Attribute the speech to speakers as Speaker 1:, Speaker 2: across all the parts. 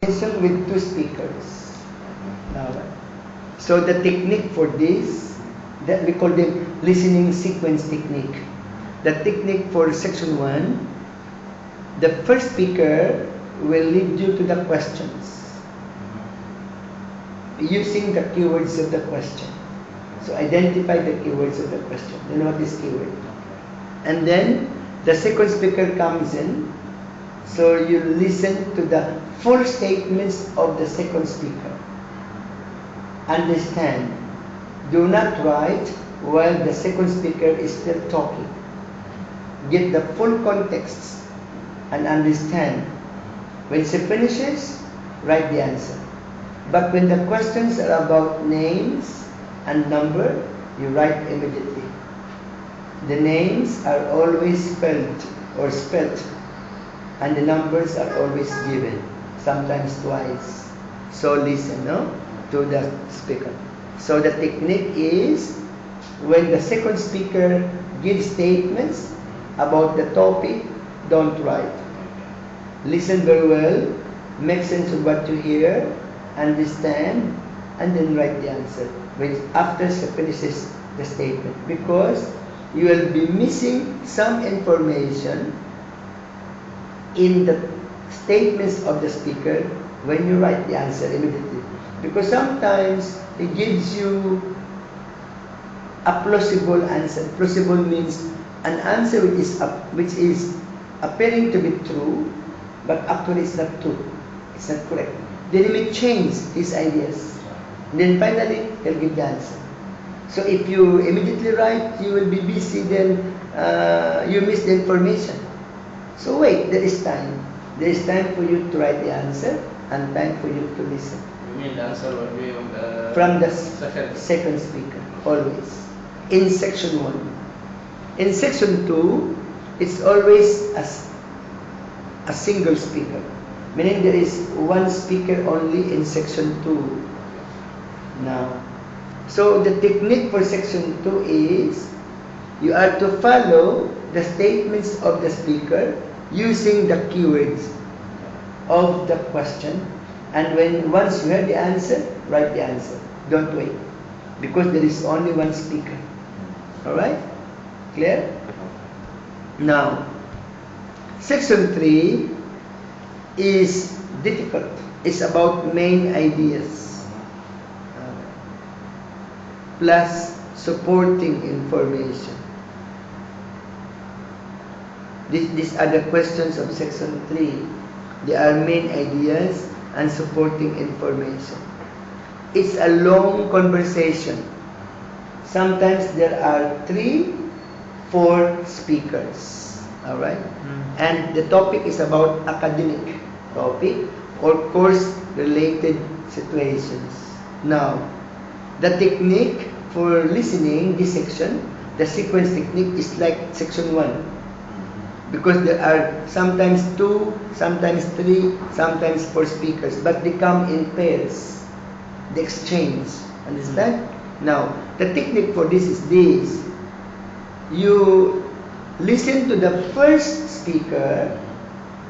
Speaker 1: with two speakers. So the technique for this, that we call them listening sequence technique. The technique for section 1, the first speaker will lead you to the questions using the keywords of the question. So identify the keywords of the question. You know what is keyword? And then the second speaker comes in. So you listen to the full statements of the second speaker. Understand. Do not write while the second speaker is still talking. Get the full context and understand. When she finishes, write the answer. But when the questions are about names and number, you write immediately. The names are always spelled or spelt, and the numbers are always given, sometimes twice. So listen, to the speaker. So the technique is when the second speaker gives statements about the topic, don't write. Listen very well, make sense of what you hear, understand, and then write the answer after she finishes the statement, because you will be missing some information in the statements of the speaker when you write the answer immediately. Because sometimes he gives you a plausible answer. Plausible means an answer which is appearing to be true, but actually it's not true. It's not correct. Then he may change his ideas. And then finally, he'll give the answer. So if you immediately write, you will be busy, then you miss the information. So wait, there is time. There is time for you to write the answer and time for you to listen.
Speaker 2: You mean the answer will be
Speaker 1: from the second speaker, always. In section 1. In section 2, it's always a single speaker. Meaning there is one speaker only in section 2. Now, so the technique for section 2 is you are to follow the statements of the speaker using the keywords of the question, and once you hear the answer, write the answer. Don't wait, because there is only one speaker. Alright? Clear? Now, section 3 is difficult. It's about main ideas plus supporting information. These are the questions of section 3. They are main ideas and supporting information. It's a long conversation. Sometimes there are 3, 4 speakers. Alright? And the topic is about academic topic or course-related situations. Now, the technique for listening this section, the sequence technique, is like section 1. Because there are sometimes 2, sometimes 3, sometimes 4 speakers, but they come in pairs. They exchange. Understand? Now, the technique for this is this. You listen to the first speaker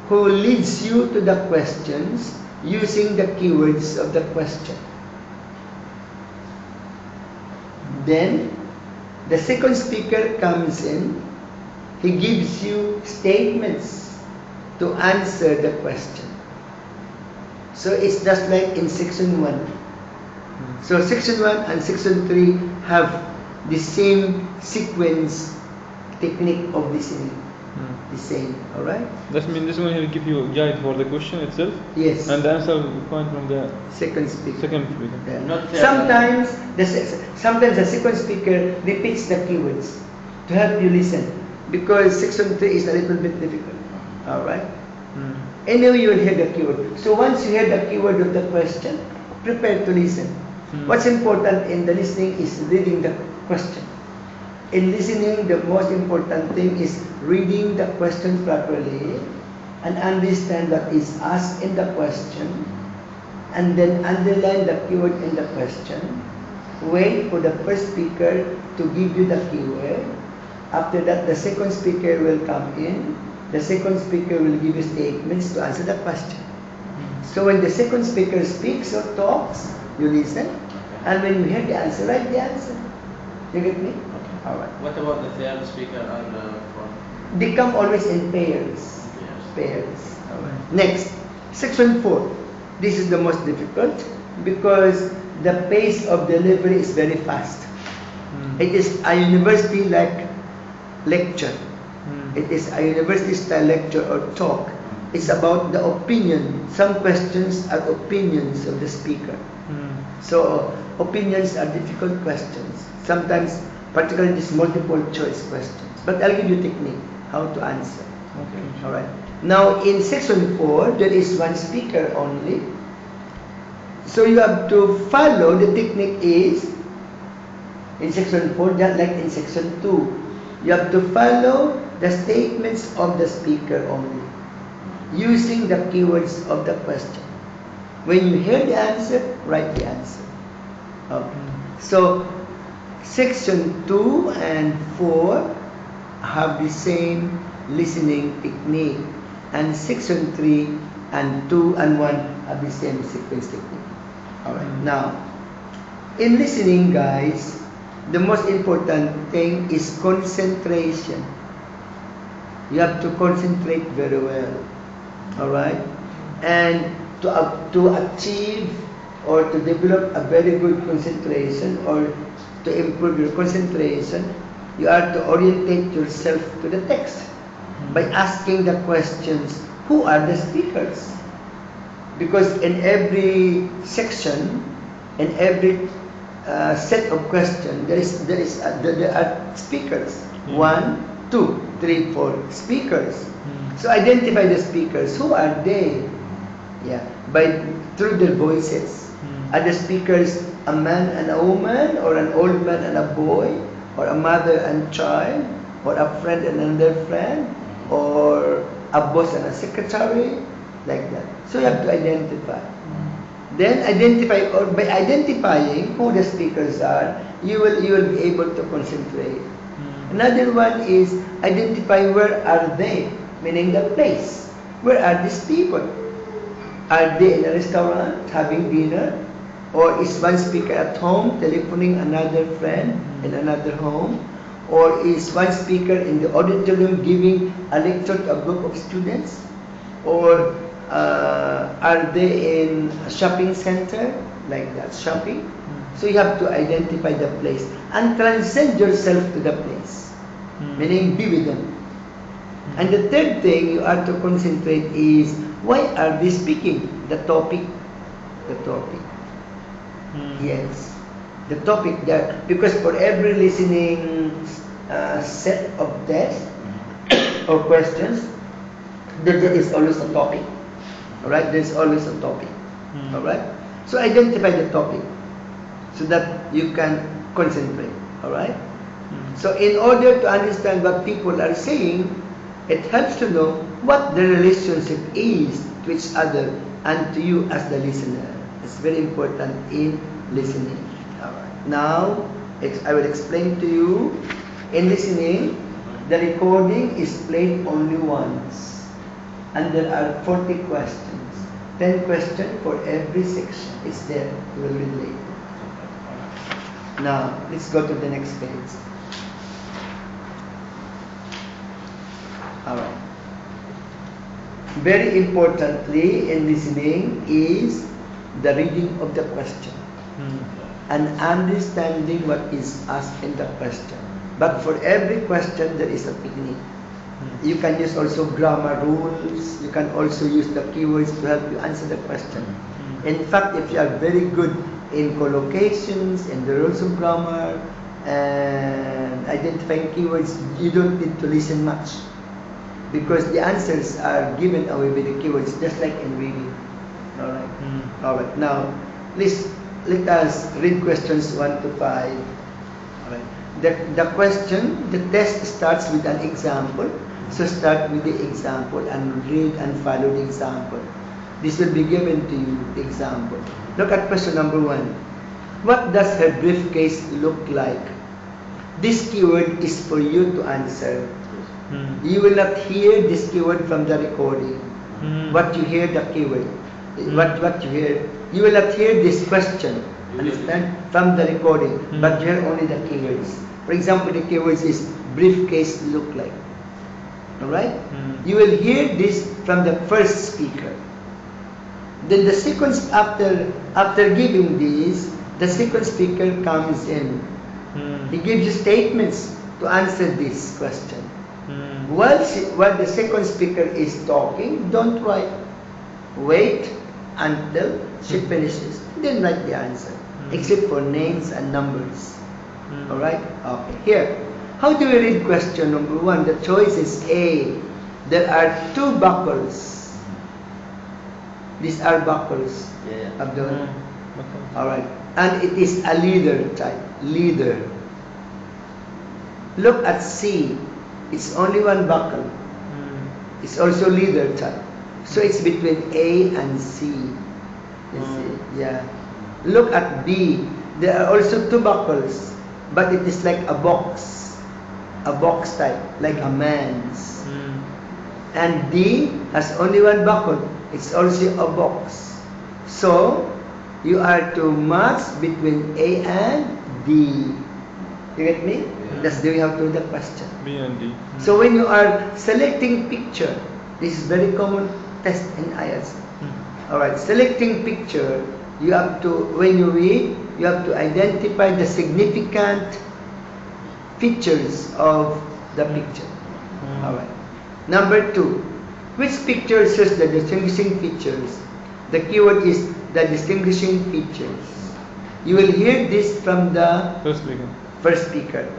Speaker 1: who leads you to the questions using the keywords of the question. Then, the second speaker comes in. He gives you statements to answer the question. So it's just like in section 1. So section 1 and section 3 have the same sequence technique of listening. The same, alright?
Speaker 3: That means this one will give you a guide for the question itself?
Speaker 1: Yes.
Speaker 3: And the answer will find from the
Speaker 1: second speaker.
Speaker 3: Yeah.
Speaker 1: Sometimes the second speaker repeats the keywords to help you listen, because section 3 is a little bit difficult. Alright? Anyway, you will hear the keyword. So once you hear the keyword of the question, prepare to listen. What's important in the listening is reading the question. In listening, the most important thing is reading the question properly and understand what is asked in the question, and then underline the keyword in the question. Wait for the first speaker to give you the keyword. After that, the second speaker will come in. The second speaker will give you statements to answer the question. So when the second speaker speaks or talks, you listen, and when you hear the answer, write the answer. You get me?
Speaker 2: Okay.
Speaker 1: All right.
Speaker 2: What about the third speaker and the fourth?
Speaker 1: They come always in pairs.
Speaker 2: Yes.
Speaker 1: Pairs. All right. Next, section 4. This is the most difficult because the pace of delivery is very fast. It is a university-like lecture. It is a university-style lecture or talk. It's about the opinion. Some questions are opinions of the speaker. So opinions are difficult questions. Sometimes, particularly these multiple choice questions. But I'll give you technique how to answer.
Speaker 3: Okay.
Speaker 1: All right. Now in section 4, there is one speaker only. So you have to follow the technique is in section 4, just like in section 2. You have to follow the statements of the speaker only, using the keywords of the question. When you hear the answer, write the answer. Okay. So section 2 and 4 have the same listening technique, and section 3 and 2 and 1 have the same sequence technique. Alright, now in listening, guys, the most important thing is concentration. You have to concentrate very well. Alright, and to achieve or to develop a very good concentration or to improve your concentration, you have to orientate yourself to the text by asking the questions, who are the speakers? Because in every section, in every set of questions, there are speakers. 1, 2, 3, 4 speakers. So identify the speakers. Who are they? Yeah, through their voices. Are the speakers a man and a woman, or an old man and a boy, or a mother and child, or a friend and another friend, or a boss and a secretary, like that. So you have to identify. Then identify, or by identifying who the speakers are, you will be able to concentrate. Another one is identify where are they, meaning the place. Where are these people? Are they in a restaurant having dinner? Or is one speaker at home telephoning another friend in another home? Or is one speaker in the auditorium giving a lecture to a group of students? Or are they in a shopping center, like that, shopping? So you have to identify the place and transcend yourself to the place, meaning be with them. And the third thing you have to concentrate is, why are they speaking? The topic. The topic. Yes. The topic that, because for every listening set of tests or questions, there is always a topic. Alright? There's always a topic. Alright? So identify the topic so that you can concentrate. Alright? So in order to understand what people are saying, it helps to know what the relationship is to each other and to you as the listener. It's very important in listening. Alright. Now, I will explain to you. In listening, the recording is played only once. And there are 40 questions. 10 questions for every section. It's there. You will read later. Now, let's go to the next page. Alright. Very importantly in listening is the reading of the question and understanding what is asked in the question. But for every question there is a technique. You can use also grammar rules. You can also use the keywords to help you answer the question. In fact, if you are very good in collocations, in the rules of grammar, and identifying keywords, you don't need to listen much, because the answers are given away with the keywords, just like in reading. Alright. Alright. Now, let us read questions 1 to 5. Alright. The question, the test starts with an example. So start with the example and read and follow the example. This will be given to you, the example. Look at question number 1. What does her briefcase look like? This keyword is for you to answer. You will not hear this keyword from the recording. But you hear the keyword. What you hear, you will not hear this question, understand, from the recording, but you hear only the keywords. For example, the keywords is briefcase look like. Alright? You will hear this from the first speaker. Then the second, after giving this, the second speaker comes in. He gives you statements to answer this question. While the second speaker is talking, don't write. Wait until she finishes. Then write the answer, except for names and numbers. Alright? Okay. Here, how do we read question number 1? The choice is A. There are 2 buckles. These are buckles. Abdul. Alright. And it is a leather type. Leather. Look at C. It's only 1 buckle. It's also leather type. So it's between A and C. You see? Yeah. Look at B. There are also 2 buckles, but it is like a box. A box type, like a man's. And D has only 1 buckle. It's also a box. So you are to match between A and D. You get me? That's the way how to do the question.
Speaker 3: B and D.
Speaker 1: So when you are selecting picture, this is very common test in IELTS. Alright, selecting picture, you have to, when you read, you have to identify the significant features of the picture. Alright. Number 2, which picture shows the distinguishing features? The keyword is the distinguishing features. You will hear this from the first speaker.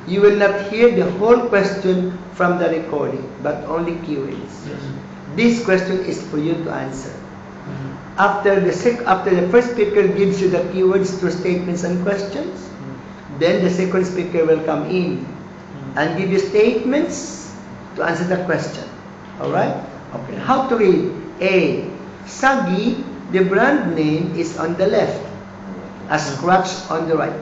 Speaker 1: You will not hear the whole question from the recording, but only keywords. This question is for you to answer. After the first speaker gives you the keywords through statements and questions, then the second speaker will come in and give you statements to answer the question. Alright? Okay. How to read? A. Sagi, the brand name, is on the left. A scratch on the right.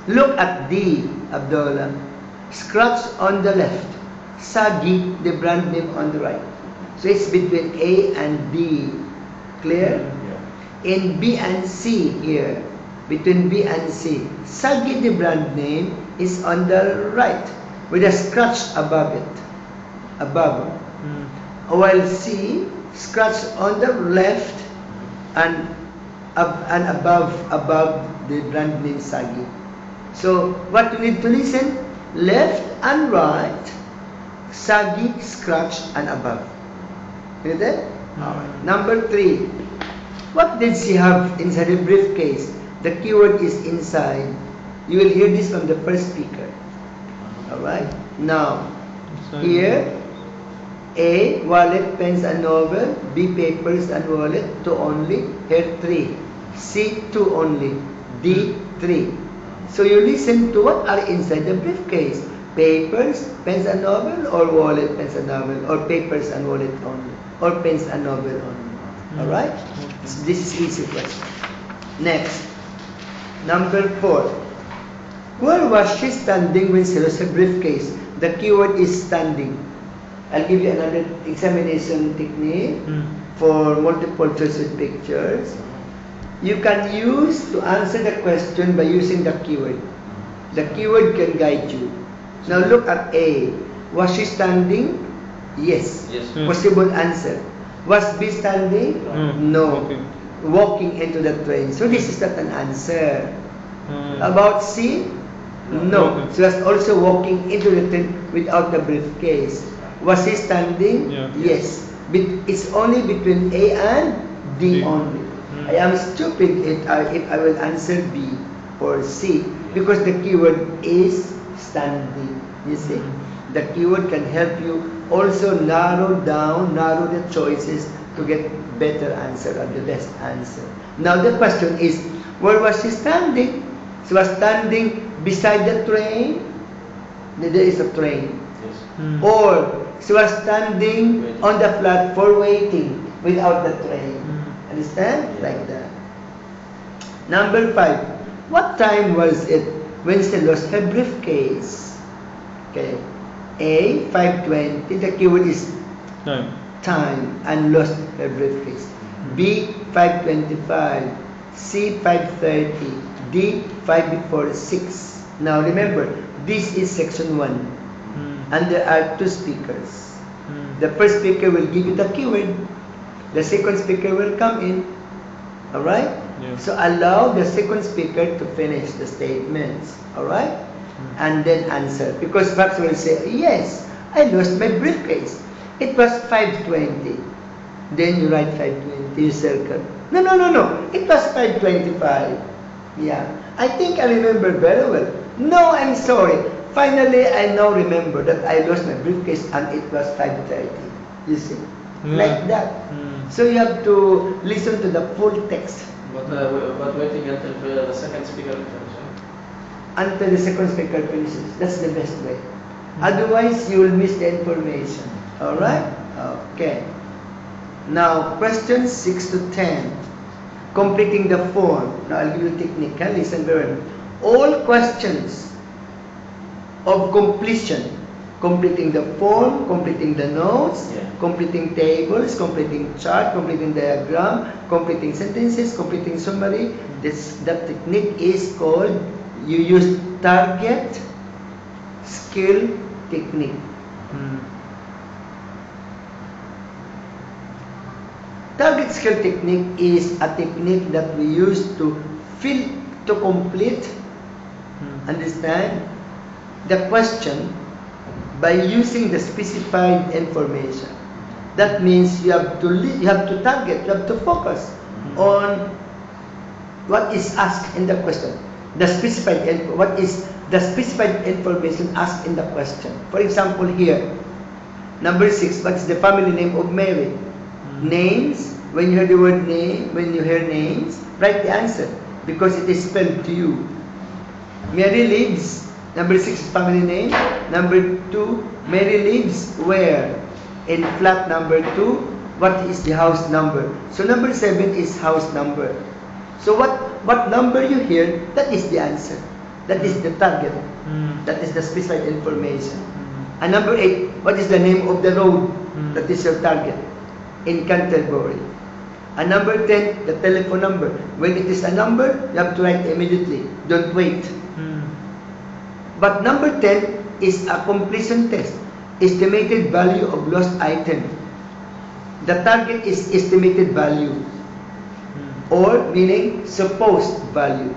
Speaker 1: Look at D, Abdullah. Scratch on the left. Sagi, the brand name, on the right. So it's between A and D. Clear? In B and C here, between B and C, Sagi, the brand name, is on the right with a scratch above it. Above. While C, scratch on the left and above the brand name Sagi. So what you need to listen, left and right, Sagi, scratch, and above. You get that? Alright. Number 3. What did she have inside the briefcase? The keyword is inside. You will hear this from the first speaker. Alright. Now, here, A, wallet, pens, and novel. B, papers and wallet, 2 only. Here, 3. C, 2 only. D, 3. So you listen to what are inside the briefcase. Papers, pens and novel, or wallet, pens and novel, or papers and wallet only, or pens and novel only. Alright? So this is easy question. Next. Number 4. Where was she standing when she lost her briefcase? The keyword is standing. I'll give you another examination technique for multiple choice with pictures. You can use to answer the question by using the keyword. The keyword can guide you. Now look at A. Was she standing? Yes. Possible answer. Was B standing? No. Walking into the train. So this is not an answer. About C? No. She was also walking into the train without the briefcase. Was he standing? Yes. But it's only between A and D only. I am stupid if I will answer B or C because the keyword is standing. You see? The keyword can help you also narrow the choices to get better answer or the best answer. Now the question is, where was she standing? She was standing beside the train. There is a train. Or she was standing on the platform waiting without the train. Understand? Like that. Number 5. What time was it when she lost her briefcase? Okay. A, 5:20. The keyword is
Speaker 3: 9.
Speaker 1: time and lost her briefcase. B 5:25, C 5:30, D 5 before 6. Now remember, this is section 1 and there are two speakers. The first speaker will give you the keyword, the second speaker will come in. Alright?
Speaker 3: Yeah.
Speaker 1: So allow the second speaker to finish the statements. Alright? And then answer. Because perhaps will say, yes, I lost my briefcase. It was 5:20. Then you write 5:20, you circle. No. It was 5:25. Yeah. I think I remember very well. No, I'm sorry. Finally, I now remember that I lost my briefcase and it was 5:30. You see? Like that. So you have to listen to the full text.
Speaker 2: But waiting until the second speaker finishes.
Speaker 1: Until the second speaker finishes. That's the best way. Otherwise, you will miss the information. Alright? Okay. Now, questions 6 to 10. Completing the form. Now, I'll give you a technique. Listen very well. All questions of completion, completing the form, completing the notes, completing tables, completing chart, completing diagram, completing sentences, completing summary. That technique is called, you use target skill technique. Target skill technique is a technique that we use to complete, understand, the question by using the specified information. That means you have to target, you have to focus on what is asked in the question. What is the specified information asked in the question. For example, here, number 6, what is the family name of Mary? Names. When you hear the word name, when you hear names, write the answer because it is spelled to you. Mary lives. Number 6 is family name. Number 2, Mary lives where? In flat number 2. What is the house number? So number 7 is house number. So what number you hear, that is the answer. That is the target. That is the specified information. And number 8, what is the name of the road? That is your target. In Canterbury. And number 10, the telephone number. When it is a number, you have to write immediately. Don't wait. But number 10 is a completion test. Estimated value of lost item. The target is estimated value. Or meaning supposed value.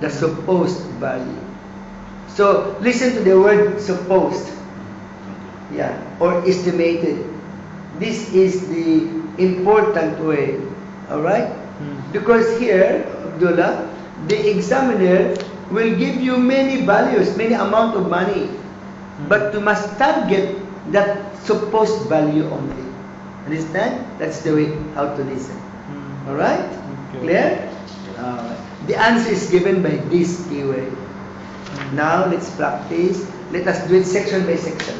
Speaker 1: The supposed value. So listen to the word supposed. Yeah. Or estimated. This is the important way. Alright? Because here, Abdullah, the examiner will give you many values, many amount of money. But you must target that supposed value only. Understand? That's the way how to listen. Alright?
Speaker 3: Okay.
Speaker 1: Clear? The answer is given by this keyword. Now let's practice. Let us do it section by section.